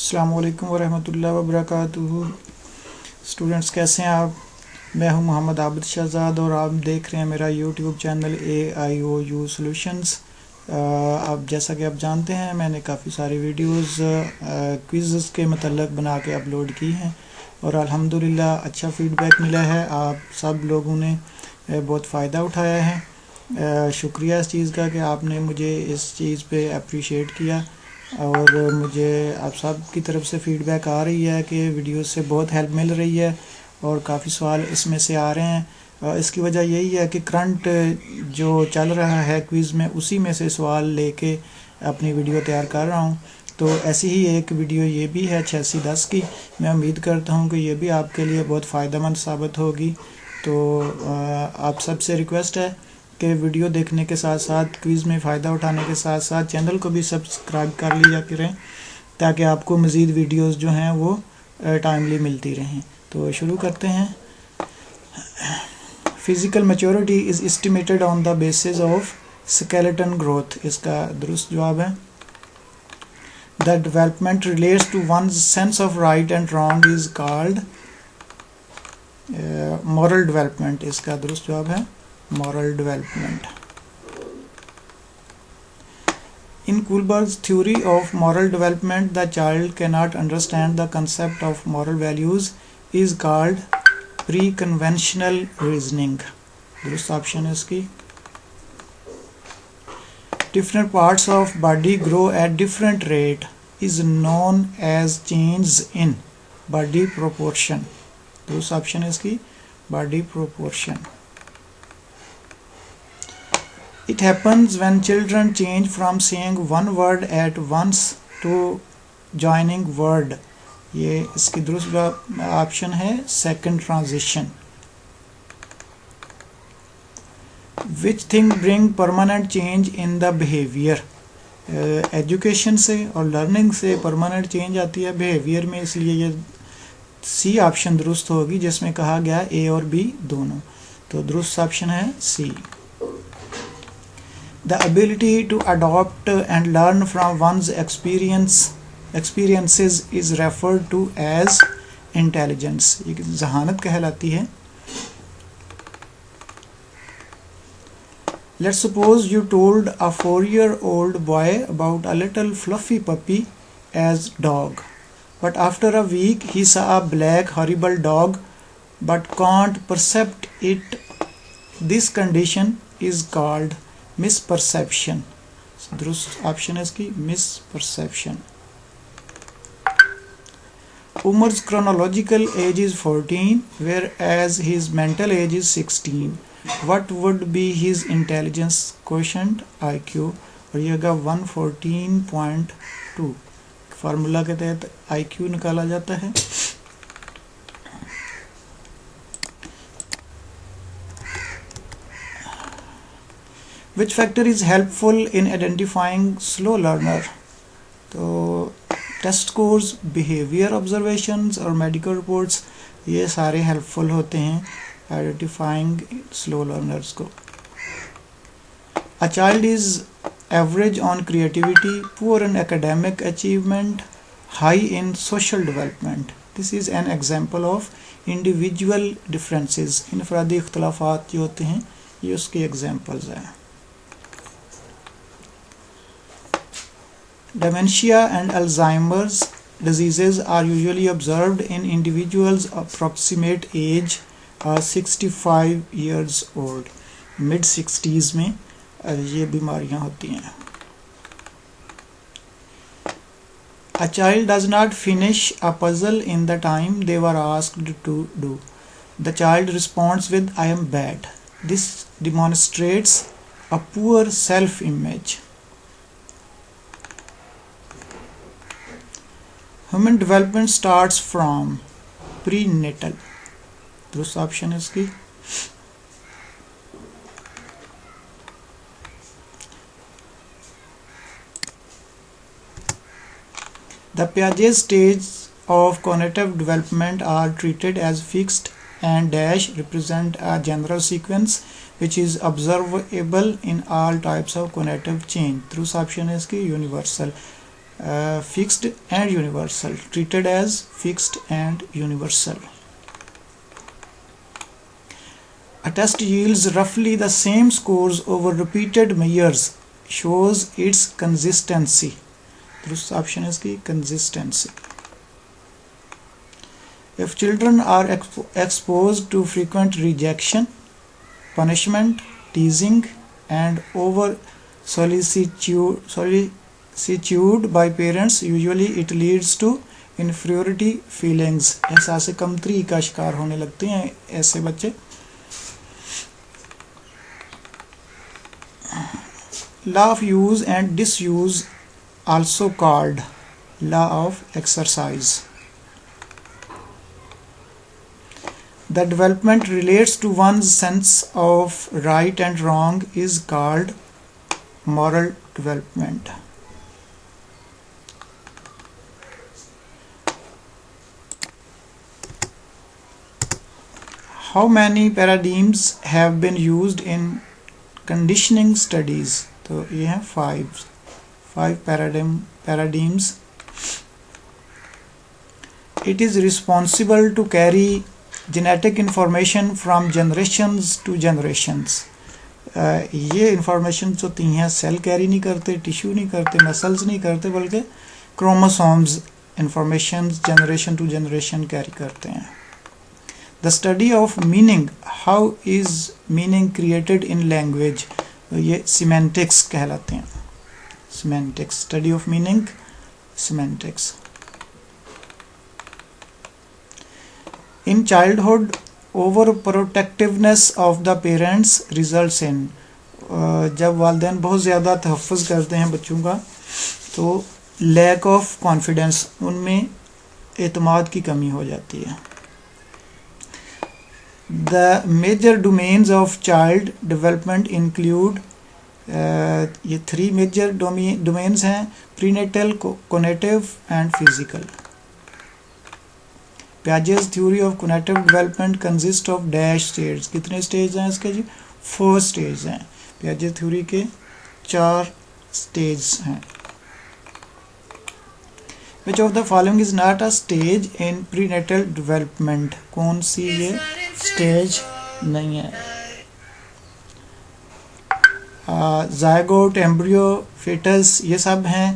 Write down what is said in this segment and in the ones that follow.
अस्सलाम वालेकुम वरहमतुल्लाहि वबरकातुहू। स्टूडेंट्स कैसे हैं आप? मैं हूं मोहम्मद आबिद शहजाद और आप देख रहे हैं मेरा यूट्यूब चैनल AIOU सॉल्यूशंस। आप जैसा कि आप जानते हैं मैंने काफ़ी सारी वीडियोस क्विज़ के मतलब बना के अपलोड की हैं और अल्हम्दुलिल्लाह अच्छा फ़ीडबैक मिला है। आप सब लोगों ने बहुत फ़ायदा उठाया है। शुक्रिया इस चीज़ का कि आपने मुझे इस चीज़ पे अप्रिशिएट किया और मुझे आप सब की तरफ से फ़ीडबैक आ रही है कि वीडियो से बहुत हेल्प मिल रही है और काफ़ी सवाल इसमें से आ रहे हैं। इसकी वजह यही है कि करंट जो चल रहा है क्विज़ में उसी में से सवाल लेके अपनी वीडियो तैयार कर रहा हूँ। तो ऐसी ही एक वीडियो ये भी है 8610 की। मैं उम्मीद करता हूँ कि ये भी आपके लिए बहुत फ़ायदेमंद साबित होगी। तो आप सबसे रिक्वेस्ट है कि वीडियो देखने के साथ साथ क्विज़ में फ़ायदा उठाने के साथ साथ चैनल को भी सब्सक्राइब कर लिया करें ताकि आपको मज़ीद वीडियोस जो हैं वो टाइमली मिलती रहें। तो शुरू करते हैं। Physical maturity is estimated on the basis of skeleton growth. इसका दुरुस्त जवाब है the development relates to one's sense of right and wrong is called moral development. इसका दुरुस्त जवाब है moral development. In Kohlberg's theory of moral development, the child cannot understand the concept of moral values is called pre-conventional reasoning. दुरुस्त option है इसकी। Different parts of body grow at different rate is known as changes in body proportion. दुरुस्त option है इसकी body proportion. It happens when children change from saying one word at once to joining word. ये इसकी दुरुस्त option है second transition. Which thing bring permanent change in the behavior? Education से और learning से परमानेंट चेंज आती है behaviour में, इसलिए ये सी ऑप्शन दुरुस्त होगी जिसमें कहा गया A और B दोनों। तो दुरुस्त ऑप्शन है C. The ability to adopt and learn from one's experiences is referred to as intelligence. ये जहानत कहलाती है। Let's suppose you told a 4-year-old boy about a little fluffy puppy as dog, but after a week he saw a black horrible dog but can't perceive it. This condition is called misperception. दुरुस्त option है इसकी misperception. Umar's chronological age is 14 whereas his mental age is 16. What would be his intelligence quotient IQ? और ये होगा 114.2। Formula के तहत IQ निकाला जाता है। Which factor is helpful in identifying slow learner? तो टेस्ट स्कोर्स, बिहेवियर ऑब्जर्वेशंस और मेडिकल रिपोर्ट्स ये सारे हेल्पफुल होते हैं आइडेंटिफाइंग स्लो लर्नर्स को। A child is average on creativity, poor in academic achievement, high in social development. This is an example of individual differences. इनफरादी इख्तलाफात जो होते हैं ये उसके एग्जाम्पल्स हैं। Dementia and Alzheimer's diseases are usually observed in individuals approximate age 65 years old. Mid 60s में ये बीमारियां होती हैं। A child does not finish a puzzle in the time they were asked to do. The child responds with I am bad. This demonstrates a poor self-image. Human development starts from prenatal. दुरुस्त option है इसकी The Piaget stages of cognitive development are treated as fixed and dash represent a general sequence which is observable in all types of cognitive change. दुरुस्त option है इसकी universal. fixed and universal, treated as fixed and universal. A test yields roughly the same scores over repeated measures, shows its consistency. This option is की consistency. If children are exposed to frequent rejection, punishment, teasing, and over solicitude by parents, usually it leads to inferiority feelings. एहसास कमतरी का शिकार होने लगते हैं ऐसे बच्चे. Law of use and disuse, also called law of exercise. The development relates to one's sense of right and wrong is called moral development. How many paradigms have been used in conditioning studies? तो ये हैं five paradigms. It is responsible to carry genetic information from generations to generations. ये information जो होती हैं cell carry नहीं करते, tissue नहीं करते, मसल्स नहीं करते, बल्कि chromosomes information generation to generation carry करते हैं. The study of meaning, how is meaning created in language, ये सीमेंटिक्स कहलाते हैं. Semantics, study of meaning, semantics. In childhood overprotectiveness of the parents results in, जब वालिदैन बहुत ज़्यादा तहफ़्फ़ुज़ करते हैं बच्चों का तो लैक ऑफ कॉन्फिडेंस, उनमें एतमाद की कमी हो जाती है. The major domains of child development include, ये 3 मेजर डोमेन्स हैं, prenatal, cognitive and physical. Piaget's theory of cognitive development consists of dash stages. कितने स्टेज हैं इसके जी? 4 स्टेज हैं. Piaget थ्योरी के 4 स्टेज हैं. Which of the following is not a stage in prenatal development? कौन सी ये stage नहीं है? ज़ायगोट, एम्ब्रियो, fetus, ये सब हैं.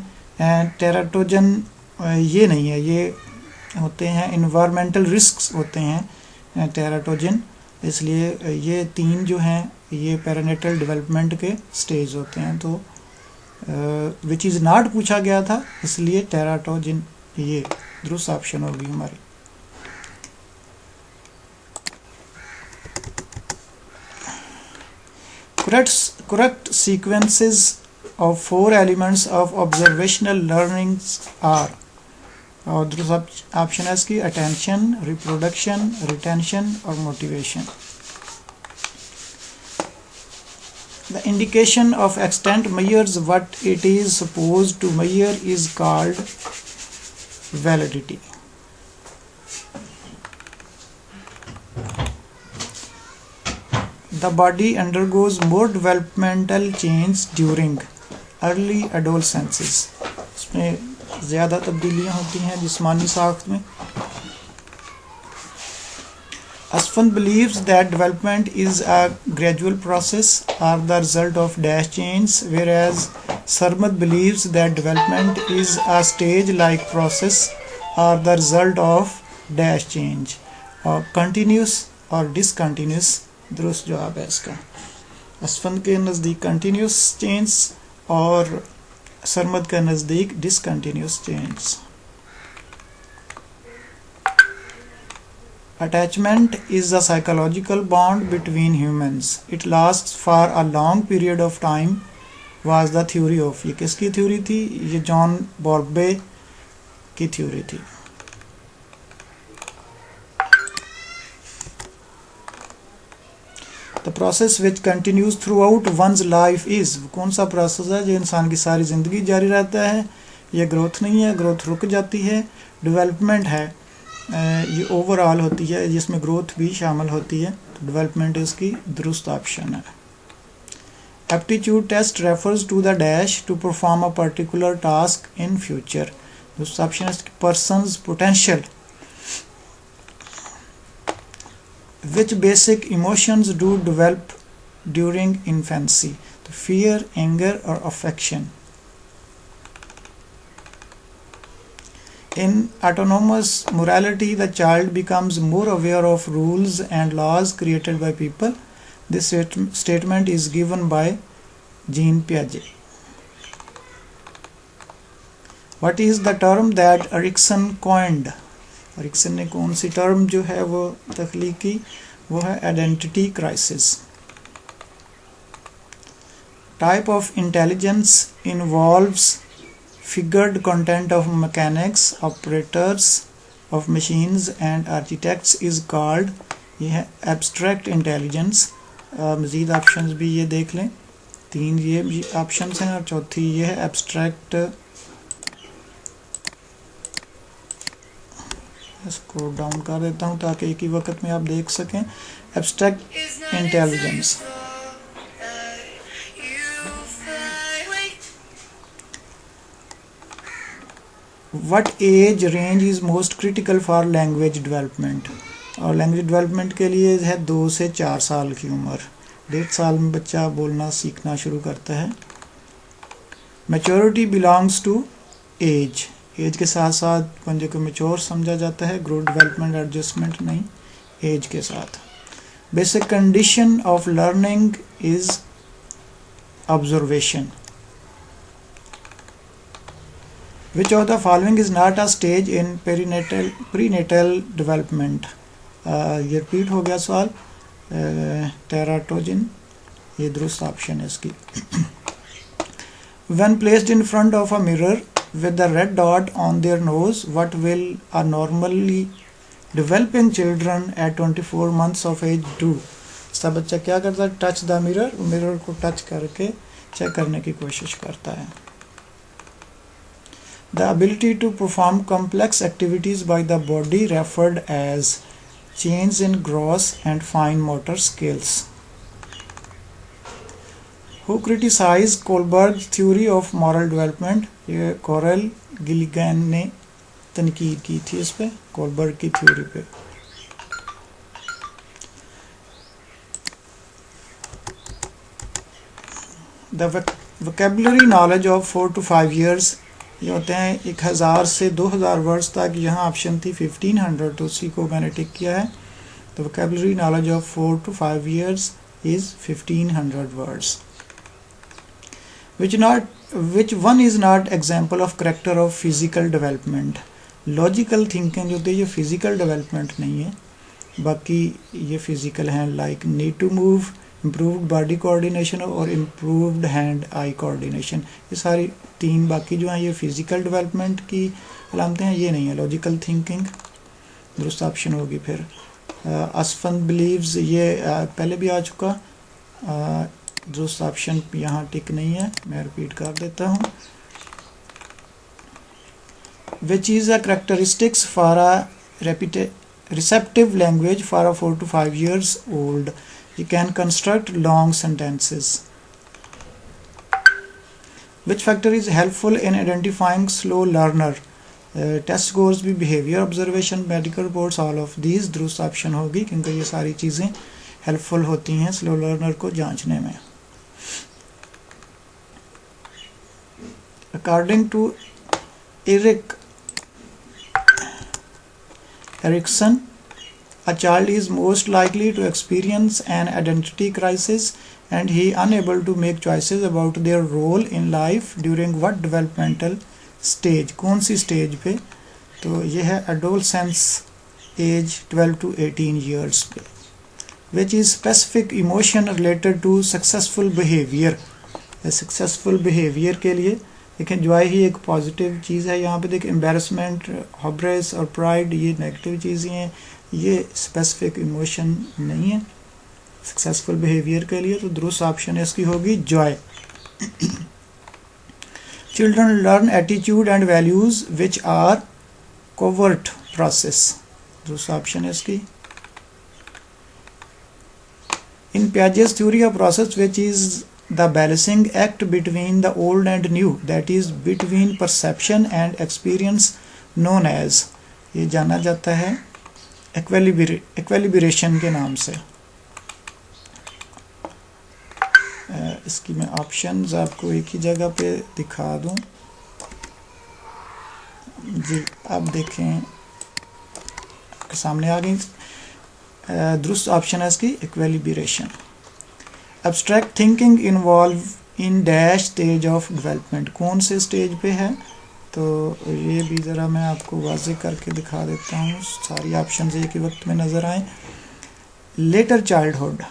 टेराटोजन ये नहीं है, ये होते हैं इन्वायरमेंटल रिस्क्स होते हैं टेराटोजन, इसलिए ये 3 जो हैं ये पेरिनेटल डेवलपमेंट के स्टेज होते हैं. तो विच इज़ नॉट पूछा गया था, इसलिए टेराटोजन ये दुरुस्त ऑप्शन होगी हमारी. correct sequences of 4 elements of observational learnings are, और दूसरा ऑप्शन है इसकी अटेंशन, रिप्रोडक्शन, रिटेंशन और motivation. The indication of extent measures what it is supposed to measure is called validity. The body undergoes more developmental change during early adolescence. इसमें ज़्यादा तब्दीलियाँ होती हैं जिस्मानी साख्त में. Asfand believes that development is a gradual process or the result of dash change, whereas Sarmat believes that development is a stage-like process or the result of dash change, or continuous or discontinuous. दुरुस्त जवाब है इसका. असफंद के नज़दीक continuous change और सरमद के नज़दीक discontinuous change. Attachment is a psychological bond between humans. It lasts for a long period of time. Was the theory of, ये किसकी थ्योरी थी? ये जॉन बॉल्बे की थ्योरी थी. The process which continues throughout one's life is, कौन सा process है जो इंसान की सारी ज़िंदगी जारी रहता है? ये ग्रोथ नहीं है, ग्रोथ रुक जाती है. डेवलपमेंट है, ये ओवरऑल होती है जिसमें ग्रोथ भी शामिल होती है. तो डेवलपमेंट इसकी दुरुस्त ऑप्शन है. Aptitude test refers to the dash to perform a particular task in future. दूसरा ऑप्शन है person's potential. Which basic emotions do develop during infancy? तो fear, anger or affection. In autonomous morality, the child becomes more aware of rules and laws created by people. This statement is given by Jean Piaget. What is the term that Erikson coined? Erikson ने कौन सी term जो है वो तख्लीक की? वो है identity crisis. Type of intelligence involves figured content of mechanics, operators of machines and architects is called. ये है abstract intelligence. मज़ीद ऑप्शंस भी ये देख लें. 3 ये ऑप्शंस हैं और चौथी ये है एब्स्ट्रैक्ट. इसको डाउन कर देता हूँ ताकि एक ही वक्त में आप देख सकें. Abstract intelligence. What age range is most critical for language development? और लैंग्वेज डेवलपमेंट के लिए है 2 से 4 साल की उम्र. 1.5 साल में बच्चा बोलना सीखना शुरू करता है. Maturity belongs to age. Age के साथ साथ बंदे को मैच्योर समझा जाता है. ग्रोथ डेवलपमेंट एडजस्टमेंट नहीं, एज के साथ. Basic condition of learning is observation. Which of the following is not a stage in prenatal development? ये रिपीट हो गया सवाल. टेराटोजिन ये दुरुस्त ऑप्शन है इसकी. When placed in front of a mirror with the red dot on their nose, what will a normally developing children at 24 months of age do? सब बच्चा क्या करता है? Touch the mirror. मिरर को टच करके check करने की कोशिश करता है. The ability to perform complex activities by the body referred as change in gross and fine motor skills. Who criticized Kohlberg's theory of moral development? ये coral Gilligan ने तनकीद की थी इस पे, कोलबर्ग की थ्योरी पे. The vocabulary knowledge of 4 to 5 years ये होते हैं 1000 से 2000 वर्ड्स तक. यहाँ ऑप्शन थी 1500 तो उसी को मैंने टिक किया है. तो vocabulary knowledge of 4 to 5 years is 1500 words. Which one is not example of character of physical development? Logical thinking जो होती है ये physical development नहीं है, बाकी ये physical हैं. like need to move, improved body coordination और improved hand eye coordination. ये सारी 3 बाकी जो हैं ये फिजिकल डेवलपमेंट की अलामतें हैं, ये नहीं है. लॉजिकल थिंकिंग दुरुस्त ऑप्शन होगी. फिर असफन बिलीव्स ये पहले भी आ चुका. दुरुस्त ऑप्शन यहाँ टिक नहीं है, मैं रिपीट कर देता हूँ. Which is a characteristics for a receptive language for a 4 to 5 years old? You can construct long sentences. Which factor is helpful in identifying slow learner? Test scores भी, behavior observation, medical reports, all of these दुरुस्त option होगी क्योंकि ये सारी चीज़ें helpful होती हैं slow learner को जांचने में. According to Erikson, a child is most likely to experience an identity crisis and he unable to make choices about their role in life during what developmental stage? कौन सी stage पे? तो ये है adolescence age 12 to 18 years पे. Which is specific emotion related to successful behavior? Successful behaviour के लिए देखें joy he एक पॉजिटिव चीज़ है. यहाँ पे देखें एम्बेरसमेंट, हॉब्रेस और प्राइड ये नेगेटिव चीज़ें हैं, ये स्पेसिफिक इमोशन नहीं है सक्सेसफुल बिहेवियर के लिए. तो दुरुस्त ऑप्शन है इसकी होगी joy. Children learn attitude and values which are covert process. दुरुस्त ऑप्शन है इसकी. In Piaget's theory of process which is the balancing act between the old and new, that is between perception and experience, known as, ये जाना जाता है equilibration के नाम से। इसकी मैं ऑप्शंस आपको एक ही जगह पे दिखा दूं जी। आप देखें सामने आ गई। दुरुस्त ऑप्शन है इसकी equilibration. Abstract thinking involve in dash stage of development, कौन से स्टेज पे है, तो ये भी ज़रा मैं आपको वाज़ेह करके दिखा देता हूँ, सारी ऑप्शन एक ही वक्त में नज़र आए। लेटर चाइल्डहुड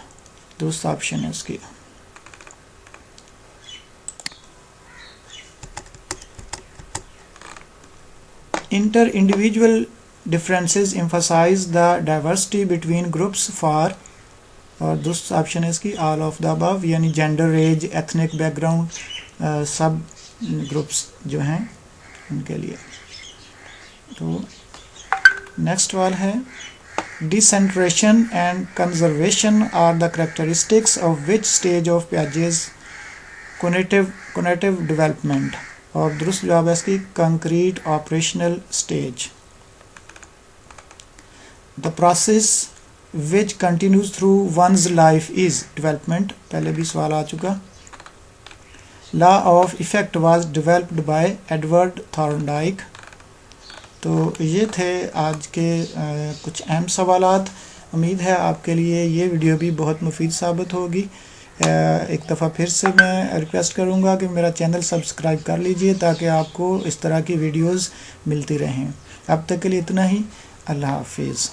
दुरुस्त ऑप्शन है इसकी। Inter individual differences emphasize the diversity between groups for, और दूसरा ऑप्शन है इसकी all of the above, यानी जेंडर, एज, एथनिक बैकग्राउंड, सब ग्रुप्स जो हैं उनके लिए। तो नेक्स्ट वाला है decentration and conservation are the characteristics of which stage of Piaget's cognitive development, और दुरुस्त जवाब है इसकी concrete operational stage. The process which continues through one's life is development, पहले भी सवाल आ चुका। Law of effect was developed by Edward Thorndike। तो ये थे आज के कुछ अहम सवालात। उम्मीद है आपके लिए ये वीडियो भी बहुत मुफीद साबित होगी। एक दफ़ा फिर से मैं रिक्वेस्ट करूँगा कि मेरा चैनल सब्सक्राइब कर लीजिए ताकि आपको इस तरह की वीडियोज़ मिलती रहें। अब तक के लिए इतना ही। अल्लाह हाफिज़।